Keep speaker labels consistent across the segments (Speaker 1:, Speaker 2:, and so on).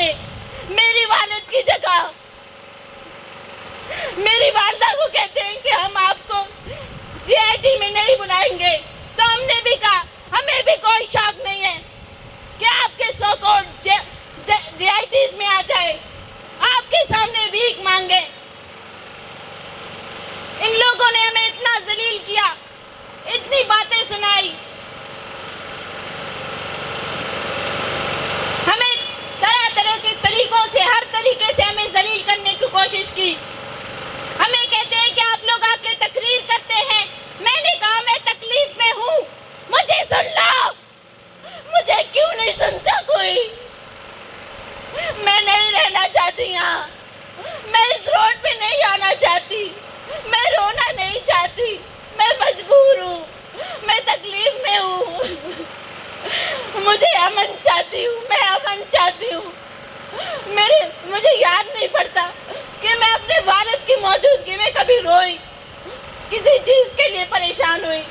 Speaker 1: نے میری والد کی جگہ میری والدہ کو کہتے ہیں کہ ہم آپ کو GIT میں نہیں بلائیں گے، تو ہم نے بھی کہا ہمیں بھی کوئی شوق نہیں ہے کہ آپ کے سو کالڈ GITs میں آ جائے، آپ کے سامنے بھیک مانگے۔ ان لوگوں نے ہمیں اتنا ذلیل کیا، اتنی باتیں سنائی، ہمیں طرح طرح کے طریقوں سے، ہر طریقے سے ہمیں ذلیل کرنے کی کوشش کی۔ ہمیں کہتے ہیں کہ آپ لوگ آ کے تقریر کرتے ہیں، میں نے کہا میں تکلیف میں ہوں، مجھے سن لو، مجھے کیوں نہیں سنتا کوئی؟ میں نہیں رہنا چاہتی یہاں، میں اس روڈ پہ نہیں آنا چاہتی، میں رونا نہیں چاہتی، میں مجبور ہوں، میں تکلیف میں ہوں، مجھے امن چاہتی ہوں، میں امن چاہتی ہوں۔ مجھے یاد نہیں پڑتا کہ میں اپنے والد کی موجودگی میں کبھی روئی، کسی چیز کے لیے پریشان ہوئی۔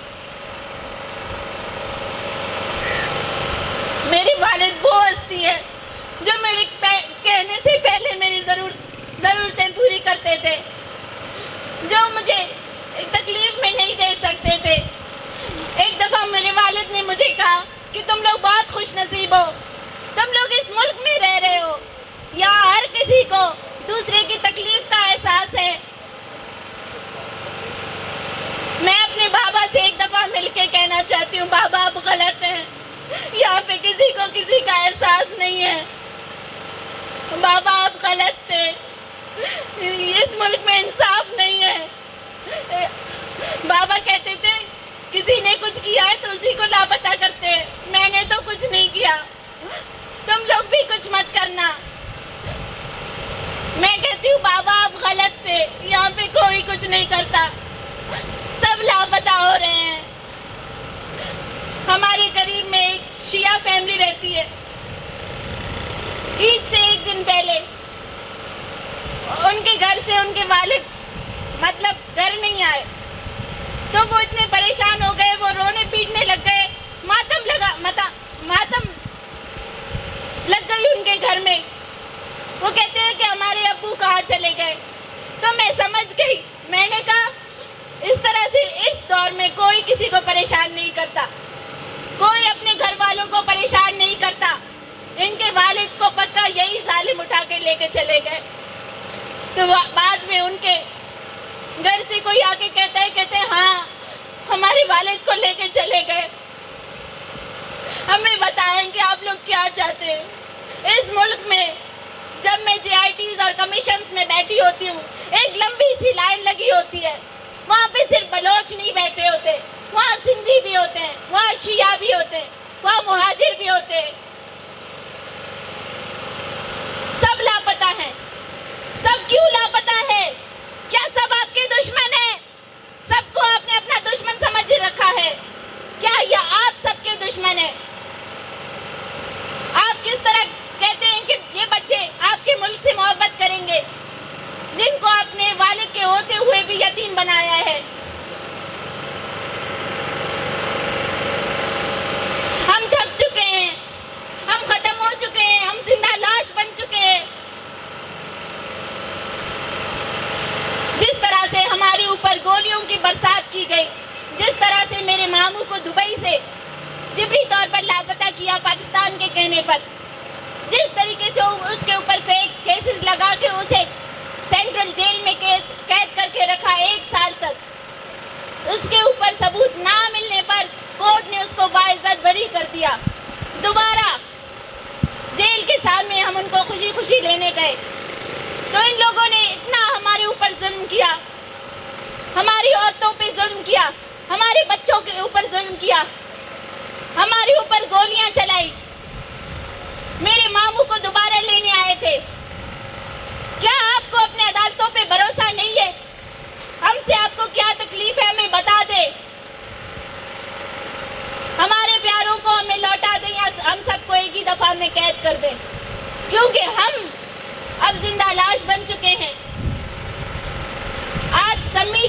Speaker 1: میری والد وہ ہستی ہے جو میرے کہنے سے پہلے میری ضرورتیں پوری کرتے تھے، جو مجھے تکلیف میں نہیں دے سکتے تھے۔ ایک دفعہ میرے والد نے مجھے کہا کہ تم لوگ بہت خوش نصیب ہو، تم لوگ اس ملک میں رہ رہے ہو، یہاں ہر کسی کو دوسرے کی تکلیف کا احساس ہے۔ میں اپنے بابا سے ایک دفعہ مل کے کہنا چاہتی ہوں، بابا آپ غلط ہیں، یہاں پہ کسی کو کسی کا احساس نہیں ہے، بابا آپ غلط تھے، اس ملک میں انصاف نہیں ہے۔ بابا کہتے تھے کسی نے کچھ کیا ہے تو اسی کو لاپتہ کرتے ہیں، میں نے تو کچھ نہیں کیا، تم لوگ بھی کچھ مت کرنا۔ میں کہتی ہوں بابا آپ غلط تھے، یہاں پہ کوئی کچھ نہیں کرتا، سب لاپتہ ہو رہے ہیں۔ ہمارے قریب میں ایک شیعہ فیملی رہتی ہے، عید سے ایک دن پہلے ان کے گھر سے ان کے والد گھر نہیں آئے، تو وہ اتنے پریشان ہو گئے، وہ رونے پیٹنے لگ گئے، ماتم لگ گئی ان کے گھر میں۔ وہ کہتے ہیں کہ ہمارے ابو کہاں چلے گئے، تو میں سمجھ گئی، میں نے کہا اس طرح سے اس دور میں کوئی کسی کو پریشان نہیں کرتا، کوئی اپنے گھر والوں کو پریشان نہیں کرتا۔ ان کے والد کو پکا یہی ظالم اٹھا کے لے کے چلے گئے۔ تو بعد میں ان کے گھر سے کوئی آ کے کہتے ہیں ہاں ہمارے والد کو لے کے چلے گئے۔ ہمیں بتائیں کہ آپ لوگ کیا چاہتے ہیں؟ اس ملک میں جب میں GITs اور کمیشنز میں بیٹھی ہوتی ہوں، ایک لمبی سی لائن لگی ہوتی ہے، وہاں پہ صرف بلوچ نہیں بیٹھے ہوتے، وہاں سندھی بھی ہوتے ہیں، وہاں شیعہ بھی ہوتے ہیں، وہاں مہاجر بھی ہوتے ہیں، سب لاپتہ ہیں۔ سب کیوں لاپتہ ہے؟ کیا سب آپ کے دشمن ہیں؟ سب کو آپ نے اپنا دشمن سمجھ رکھا ہے کیا؟ یہ آپ سب کے دشمن ہیں؟ آپ کس طرح کہتے ہیں کہ یہ بچے آپ کے ملک سے محبت کریں گے جن کو آپ نے والد کے ہوتے ہوئے بھی یتیم بنایا ہے؟ ہم تھک چکے ہیں، ہم ختم ہو چکے ہیں، ہم زندہ لاش بن چکے ہیں۔ جس طرح سے ہمارے اوپر گولیوں کی برسات کی گئی، جس طرح سے میرے ماموں کو دبئی سے جبری طور پر لاپتہ کیا پاکستان کے کہنے پر، جس طریقے سے اس کے اوپر فیک کیسز لگا کے اسے سینٹرل جیل میں قید کر کے رکھا 1 سال تک، اس کے اوپر ثبوت نہ ملنے پر کورٹ نے اس کو باعزت بری کر دیا۔ دوبارہ جیل کے سامنے ہم ان کو خوشی خوشی لینے گئے تو ان لوگوں نے اتنا ہمارے اوپر ظلم کیا، ہماری عورتوں پہ ظلم کیا، ہمارے بچوں کے اوپر ظلم کیا، ہمارے اوپر گولیاں چلائی۔ میرے ماموں کو دوبارہ لینے آئے تھے۔ کیا آپ کو اپنے عدالتوں پہ بھروسہ نہیں ہے؟ ہم سے آپ کو کیا تکلیف ہے ہمیں بتا دے، ہمارے پیاروں کو ہمیں لوٹا دیں یا ہم سب کو ایک ہی دفعہ میں قید کر دیں، کیونکہ ہم اب زندہ لاش بن چکے ہیں۔ آج سمی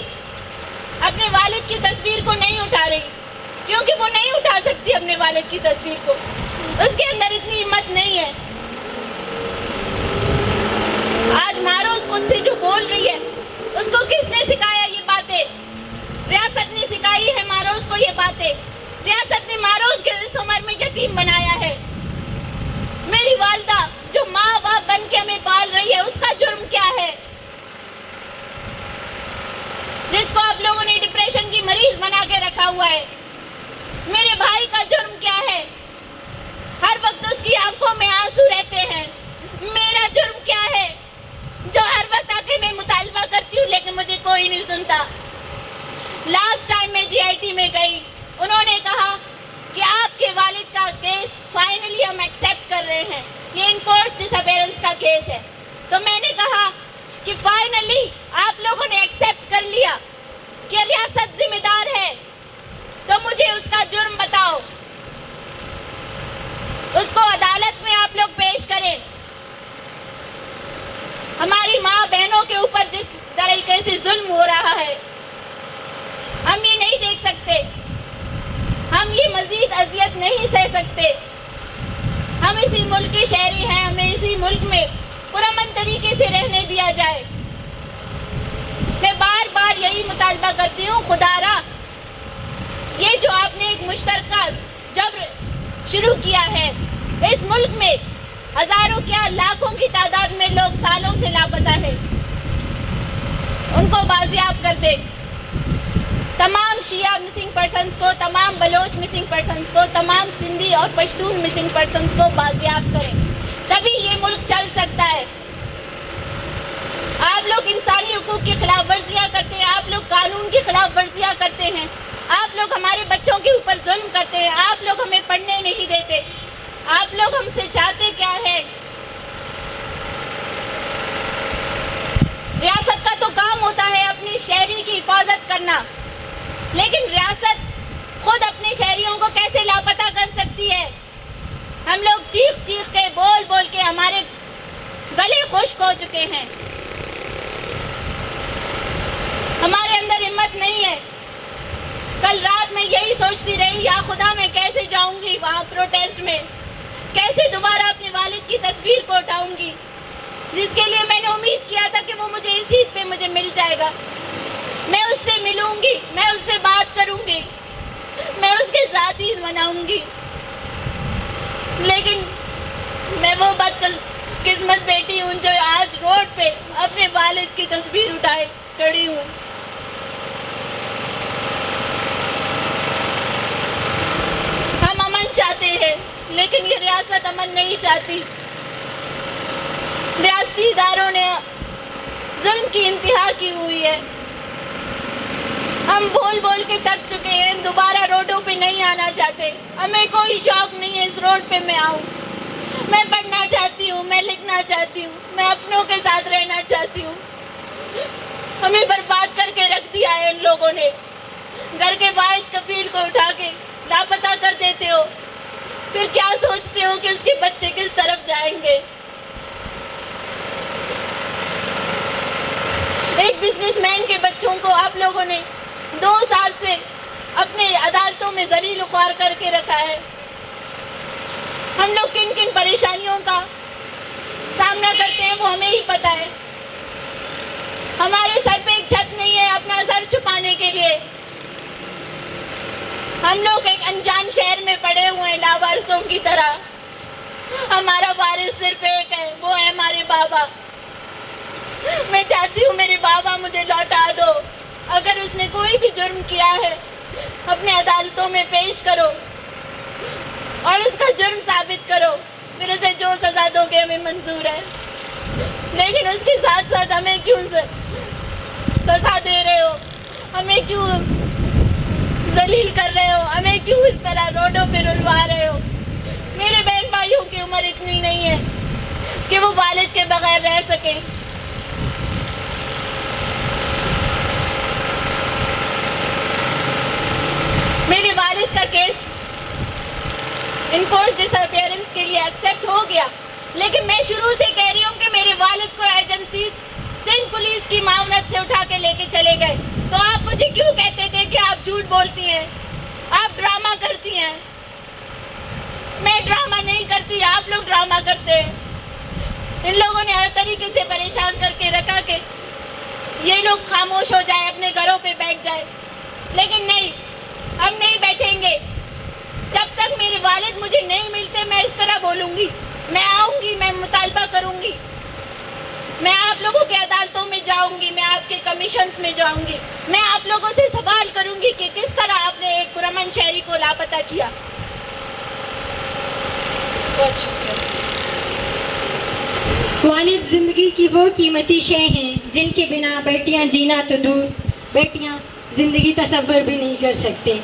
Speaker 1: اپنے والد کی تصویر کو نہیں اٹھا رہی کیونکہ وہ نہیں اٹھا سکتی اپنے والد کی تصویر کو، اس کے اندر اتنی ہمت نہیں ہے۔ آج معروض خود سے جو بول رہی ہے اس کو کس نے سکھایا یہ باتیں؟ ریاست نے سکھائی ہے معروض کو یہ باتیں. ریاست نے معروض کے اس عمر میں یتیم بنایا ہے. میری والدہ جو ماں باپ بن کے ہمیں پال رہی ہے اس کا جرم کیا ہے؟ جس کو آپ لوگوں نے ڈپریشن کی مریض بنا کے رکھا ہوا ہے. میرے بھائی کا جرم کیا ہے؟ ہر وقت اس کی آنکھوں میں آنسو رہتے ہیں. میرا جرم کیا ہے جو ہر وقت آ کے میں مطالبہ کرتی ہوں لیکن مجھے کوئی نہیں سنتا. لاسٹ ٹائم میں جی آئی ٹی میں گئی, انہوں نے کہا کہ آپ کے والد کا کیس فائنلی ہم ایکسیپٹ کر رہے ہیں, یہ انفورسڈ ڈس اپیرنس کا کیس ہے. تو میں نے کہا کہ فائنلی آپ لوگوں نے ایکسیپٹ کر لیا کہ ریاست ذمہ دار ہے, تو مجھے اس کا جرم بتاؤ, اس کو عدالت میں آپ لوگ پیش کریں. ہماری ماں بہنوں کے اوپر جس طریقے سے ظلم ہو رہا ہے ہم یہ نہیں دیکھ سکتے, ہم یہ مزید اذیت نہیں سہ سکتے. ہم اسی ملک کے شہری ہیں, ہمیں اسی ملک میں پرامن طریقے سے رہنے دیا جائے. میں بار بار یہی مطالبہ کرتی ہوں, خدا را یہ جو آپ نے ایک مشترکہ جبر شروع کیا ہے, اس ملک میں ہزاروں کیا لاکھوں کی تعداد میں لوگ سالوں سے لاپتہ ہیں, ان کو بازیاب کر دے. تمام شیعہ مسنگ پرسنز کو, تمام بلوچ مسنگ پرسنز کو, تمام سندھی اور پشتون مسنگ پرسنز کو بازیاب کریں, تبھی یہ ملک چل سکتا ہے. آپ لوگ انسانی حقوق کی خلاف ورزیاں کرتے ہیں, آپ لوگ قانون کی خلاف ورزیاں کرتے ہیں, آپ لوگ ہمارے بچوں کے اوپر ظلم کرتے ہیں, آپ لوگ ہمیں پڑھنے نہیں دیتے. آپ لوگ ہم سے چاہتے کیا ہے؟ ریاست کا تو کام ہوتا ہے اپنی شہری کی حفاظت کرنا, لیکن ریاست خود اپنے شہریوں کو کیسے لاپتہ کر سکتی ہے؟ ہم لوگ چیخ چیخ کے, بول بول کے ہمارے گلے خشک ہو چکے ہیں, ہمارے اندر ہمت نہیں ہے. کل رات میں یہی سوچتی رہی, یا خدا میں کیسے جاؤں گی وہاں پروٹیسٹ میں, کیسے دوبارہ اپنے والد کی تصویر کو اٹھاؤں گی, جس کے لیے میں نے امید کیا تھا کہ وہ مجھے اس عید پہ مجھے مل جائے گا. میں اس سے ملوں گی, میں اس سے بات کروں گی, میں اس کے ساتھ عید مناؤں گی, لیکن میں وہ بدقسمت بیٹی ہوں جو آج روڈ پہ اپنے والد کی تصویر اٹھائے کھڑی ہوں. ہم امن چاہتے ہیں لیکن یہ ریاست امن نہیں چاہتی. ریاستی اداروں نے ظلم کی انتہا کی ہوئی ہے. ہم بول بول کے تھک چکے ہیں, دوبارہ روڈوں پہ نہیں آنا چاہتے. ہمیں کوئی شوق نہیں ہے اس روڈ پہ میں آؤں. میں پڑھنا چاہتی ہوں, میں لکھنا چاہتی ہوں, میں اپنوں کے ساتھ رہنا چاہتی ہوں. ہمیں برباد کر کے رکھ دیا ہے ان لوگوں نے. گھر کے واحد کفیل کو اٹھا کے لاپتہ کر دیتے ہو, پھر کیا سوچتے ہو کہ اس کے بچے کس طرف جائیں گے؟ ایک بزنس مین کے بچوں کو آپ لوگوں نے 2 سال سے اپنے عدالتوں میں ذلیل و خوار کر کے رکھا ہے. ہم لوگ کن کن پریشانیوں کا سامنا کرتے ہیں وہ ہمیں ہی پتا ہے. ہمارے سر پہ ایک چھت نہیں ہے اپنا سر چھپانے کے لیے. ہم لوگ ایک انجان شہر میں پڑے ہوئے ہیں لاوارثوں کی طرح. ہمارا وارث صرف ایک ہے, وہ ہے ہمارے بابا. میں چاہتی ہوں میرے بابا مجھے لوٹا دو. اگر اس نے کوئی بھی جرم کیا ہے اپنے عدالتوں میں پیش کرو اور اس کا جرم ثابت کرو, پھر اسے جو سزا دو گے ہمیں منظور ہے. لیکن اس کے ساتھ ساتھ ہمیں کیوں سزا دے رہے ہو, ہمیں کیوں ذلیل کر رہے ہو, ہمیں کیوں اس طرح روڈوں پہ رلوا رہے ہو؟ میرے بہن بھائیوں کی عمر اتنی نہیں ہے کہ وہ والد کے بغیر رہ سکیں. میرے والد کا کیس انفورسڈ ڈس اپیرنس کے لیے ایکسیپٹ ہو گیا, لیکن میں شروع سے کہہ رہی ہوں کہ میرے والد کو ایجنسیز سندھ پولیس کی معاونت سے اٹھا کے لے کے چلے گئے. تو آپ مجھے کیوں کہتے تھے کہ آپ جھوٹ بولتی ہیں, آپ ڈرامہ کرتی ہیں؟ میں ڈرامہ نہیں کرتی, آپ لوگ ڈرامہ کرتے ہیں. ان لوگوں نے ہر طریقے سے پریشان کر کے رکھا کہ یہ لوگ خاموش ہو جائے، اپنے گھروں پہ بیٹھ جائے، لیکن نہیں، ہم نہیں بیٹھیں گے۔ جب تک میرے والد مجھے نہیں ملتے میں اس طرح بولوں گی، میں آؤں گی، میں مطالبہ کروں گی، میں آپ لوگوں کے عدالتوں میں جاؤں گی، میں آپ کے کمیشنز میں جاؤں گی، میں آپ لوگوں سے سوال کروں گی کہ کس طرح آپ نے ایک پرامن شہری کو لاپتہ کیا۔ بہت شکریہ۔
Speaker 2: والد زندگی کی وہ قیمتی شے ہیں جن کے بنا بیٹیاں جینا تو دور، بیٹیاں زندگی تصور بھی نہیں کر سکتے۔